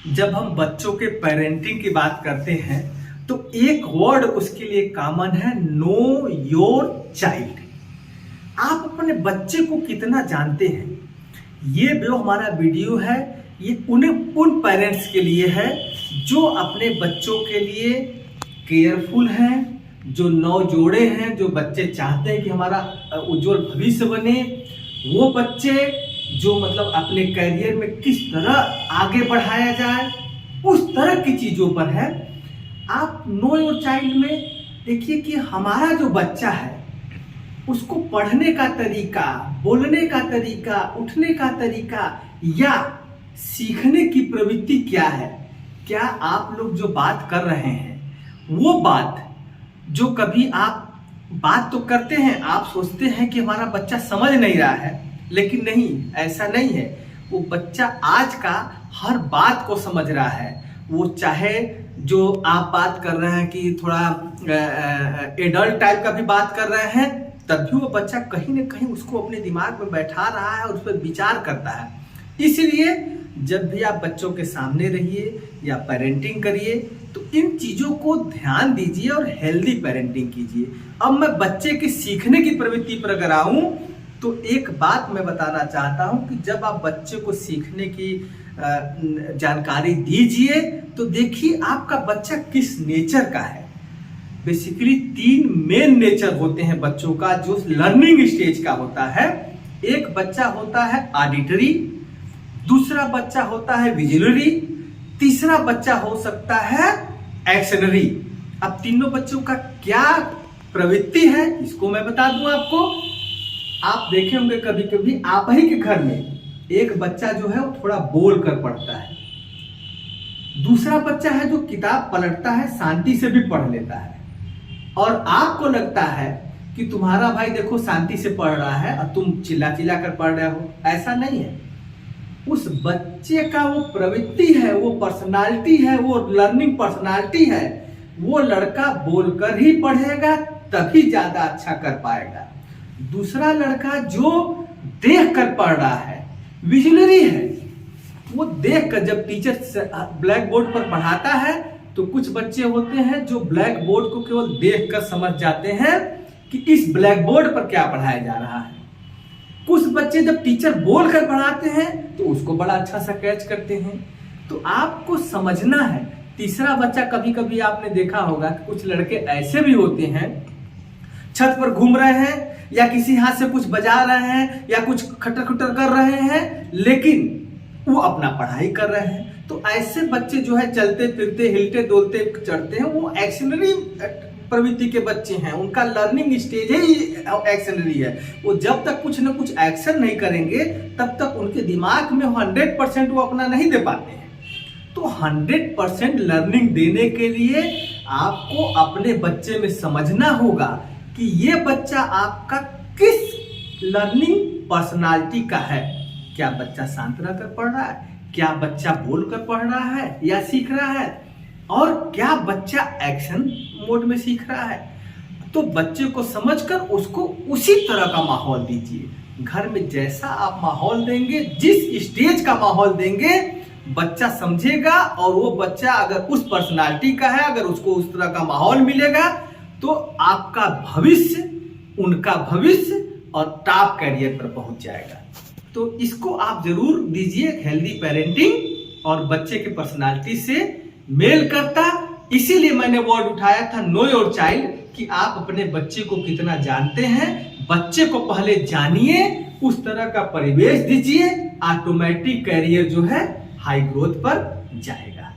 जब हम बच्चों के पेरेंटिंग की बात करते हैं तो एक वर्ड उसके लिए कॉमन है, नो योर चाइल्ड। आप अपने बच्चे को कितना जानते हैं? ये जो हमारा वीडियो है ये उन पेरेंट्स के लिए है जो अपने बच्चों के लिए केयरफुल हैं, जो नवजोड़े हैं, जो बच्चे चाहते हैं कि हमारा उज्जवल भविष्य बने, वो बच्चे जो मतलब अपने करियर में किस तरह आगे बढ़ाया जाए, उस तरह की चीजों पर है। आप नो योर चाइल्ड में देखिए कि हमारा जो बच्चा है उसको पढ़ने का तरीका, बोलने का तरीका, उठने का तरीका या सीखने की प्रवृत्ति क्या है। क्या आप लोग जो बात कर रहे हैं वो बात जो कभी आप बात तो करते हैं, आप सोचते हैं कि हमारा बच्चा समझ नहीं रहा है, लेकिन नहीं, ऐसा नहीं है। वो बच्चा आज का हर बात को समझ रहा है। वो चाहे जो आप बात कर रहे हैं कि थोड़ा एडल्ट टाइप का भी बात कर रहे हैं, तब भी वो बच्चा कहीं ना कहीं उसको अपने दिमाग में बैठा रहा है और उस पर विचार करता है। इसलिए जब भी आप बच्चों के सामने रहिए या पेरेंटिंग करिए तो इन चीजों को ध्यान दीजिए और हेल्दी पेरेंटिंग कीजिए। अब मैं बच्चे की सीखने की प्रवृत्ति पर अगर आऊं तो एक बात मैं बताना चाहता हूं कि जब आप बच्चे को सीखने की जानकारी दीजिए तो देखिए आपका बच्चा किस नेचर का है। बेसिकली 3 मेन नेचर होते हैं बच्चों का जो लर्निंग स्टेज का होता है। एक बच्चा होता है ऑडिटरी, दूसरा बच्चा होता है विजुअलरी, तीसरा बच्चा हो सकता है एक्शनरी। अब तीनों बच्चों का क्या प्रवृत्ति है इसको मैं बता दूं आपको। आप देखे होंगे कभी कभी आप ही के घर में एक बच्चा जो है वो थोड़ा बोल कर पढ़ता है, दूसरा बच्चा है जो किताब पलटता है, शांति से भी पढ़ लेता है, और आपको लगता है कि तुम्हारा भाई देखो शांति से पढ़ रहा है और तुम चिल्ला चिल्ला कर पढ़ रहे हो। ऐसा नहीं है। उस बच्चे का वो प्रवृत्ति है, वो पर्सनालिटी है, वो लर्निंग पर्सनालिटी है। वो लड़का बोलकर ही पढ़ेगा तभी ज्यादा अच्छा कर पाएगा। दूसरा लड़का जो देख कर पढ़ रहा है, विजनरी है, वो देख कर, जब टीचर ब्लैक बोर्ड पर पढ़ाता है तो कुछ बच्चे होते हैं जो ब्लैक बोर्ड को केवल देख कर समझ जाते हैं कि इस ब्लैक बोर्ड पर क्या पढ़ाया जा रहा है। कुछ बच्चे जब टीचर बोल कर पढ़ाते हैं तो उसको बड़ा अच्छा सा कैच करते हैं। तो आपको समझना है। तीसरा बच्चा, कभी कभी आपने देखा होगा कि कुछ लड़के ऐसे भी होते हैं छत पर घूम रहे हैं या किसी हाथ से कुछ बजा रहे हैं या कुछ खटर खटर कर रहे हैं, लेकिन वो अपना पढ़ाई कर रहे हैं। तो ऐसे बच्चे जो है चलते फिरते हिलते डोलते चढ़ते हैं, वो एक्शनरी प्रवृत्ति के बच्चे हैं। उनका लर्निंग स्टेज ही एक्शनरी है। वो जब तक कुछ ना कुछ एक्शन नहीं करेंगे तब तक उनके दिमाग में 100% वो अपना नहीं दे पाते हैं। तो 100% लर्निंग देने के लिए आपको अपने बच्चे में समझना होगा कि ये बच्चा आपका किस लर्निंग पर्सनालिटी का है। क्या बच्चा शांत रहकर पढ़ रहा है, क्या बच्चा बोलकर पढ़ रहा है या सीख रहा है, और क्या बच्चा एक्शन मोड में सीख रहा है। तो बच्चे को समझकर उसको उसी तरह का माहौल दीजिए। घर में जैसा आप माहौल देंगे, जिस स्टेज का माहौल देंगे, बच्चा समझेगा। और वो बच्चा अगर उस पर्सनालिटी का है, अगर उसको उस तरह का माहौल मिलेगा तो आपका भविष्य, उनका भविष्य और टॉप कैरियर पर पहुंच जाएगा। तो इसको आप जरूर दीजिए। हेल्दी पेरेंटिंग और बच्चे के पर्सनालिटी से मेल करता, इसीलिए मैंने वर्ड उठाया था नो योर चाइल्ड, कि आप अपने बच्चे को कितना जानते हैं। बच्चे को पहले जानिए, उस तरह का परिवेश दीजिए, ऑटोमेटिक कैरियर जो है हाई ग्रोथ पर जाएगा।